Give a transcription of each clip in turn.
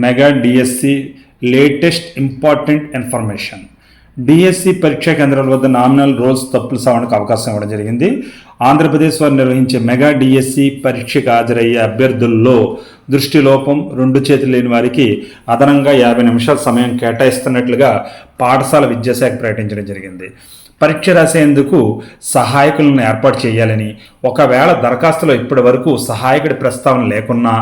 Mega DSC latest important information. DSC పరీక్షా కేంద్రాల వద్ద నామినల్ రోల్స్ తప్పులు సవరణకు అవకాశం ఇవ్వడం జరిగింది. ఆంధ్రప్రదేశ్ వారు నిర్వహించే మెగా డిఎస్సి పరీక్షకు హాజరయ్యే అభ్యర్థుల్లో దృష్టి లోపం, 2 చేతులు లేని వారికి అదనంగా 50 నిమిషాల సమయం కేటాయిస్తున్నట్లుగా పాఠశాల విద్యాశాఖ ప్రకటించడం జరిగింది. పరీక్ష రాసేందుకు సహాయకులను ఏర్పాటు చేయాలని, ఒకవేళ దరఖాస్తులో ఇప్పటి వరకు సహాయకుడి ప్రస్తావన లేకున్నా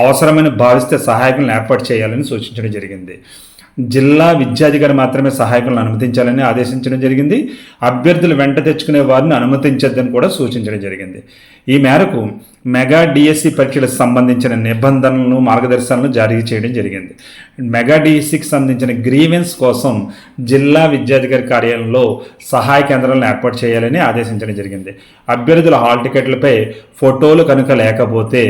అవసరమని భావిస్తే సహాయకులను ఏర్పాటు చేయాలని సూచించడం జరిగింది. జిల్లా విద్యాధికారి మాత్రమే సహాయకులను అనుమతించాలని ఆదేశించడం జరిగింది. అభ్యర్థులు వెంట తెచ్చుకునే వారిని అనుమతించొద్దని కూడా సూచించడం జరిగింది. ఈ మేరకు మెగా డిఎస్సి పరీక్షలకు సంబంధించిన నిబంధనలను, మార్గదర్శకాలను జారీ చేయడం జరిగింది. మెగా డిఎస్సికి సంబంధించిన గ్రీవెన్స్ కోసం జిల్లా విద్యాధికారి కార్యాలయంలో సహాయ కేంద్రాలను ఏర్పాటు చేయాలని ఆదేశించడం జరిగింది. అభ్యర్థుల హాల్ టికెట్లపై ఫోటోలు కనుక లేకపోతే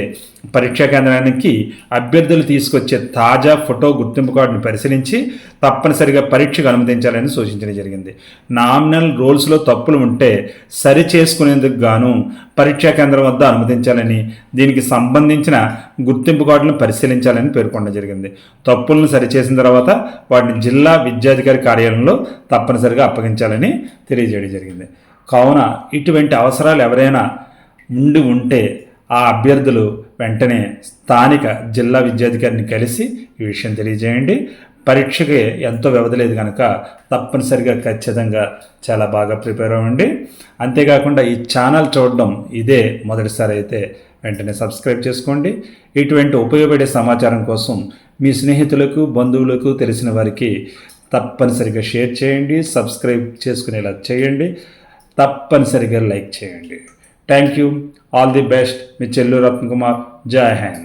పరీక్షా కేంద్రానికి అభ్యర్థులు తీసుకొచ్చే తాజా ఫోటో గుర్తింపు కార్డును పరిశీలించి తప్పనిసరిగా పరీక్షకు అనుమతించాలని సూచించడం జరిగింది. నామినల్ రోల్స్లో తప్పులు ఉంటే సరి చేసుకునేందుకు గాను పరీక్షా కేంద్రం వద్ద అనుమతించాలని, దీనికి సంబంధించిన గుర్తింపు కార్డులను పరిశీలించాలని పేర్కొనడం జరిగింది. తప్పులను సరిచేసిన తర్వాత వాటిని జిల్లా విద్యాధికారి కార్యాలయంలో తప్పనిసరిగా అప్పగించాలని తెలియజేయడం జరిగింది. కావున ఇటువంటి అవసరాలు ఎవరైనా ఉంటే ఆ అభ్యర్థులు వెంటనే స్థానిక జిల్లా విద్యాధికారిని కలిసి ఈ విషయం తెలియజేయండి. పరీక్షకి ఎంతో వ్యవధి లేదు కనుక తప్పనిసరిగా ఖచ్చితంగా చాలా బాగా ప్రిపేర్ అవ్వండి. అంతేకాకుండా ఈ ఛానల్ చూడడం ఇదే మొదటిసారి అయితే వెంటనే సబ్స్క్రైబ్ చేసుకోండి. ఇటువంటి ఉపయోగపడే సమాచారం కోసం మీ స్నేహితులకు, బంధువులకు, తెలిసిన వారికి తప్పనిసరిగా షేర్ చేయండి. సబ్స్క్రైబ్ చేసుకునేలా చేయండి. తప్పనిసరిగా లైక్ చేయండి. Thank you. All the best. మీ చెల్లూరు రత్న కుమార్. జై హింద్.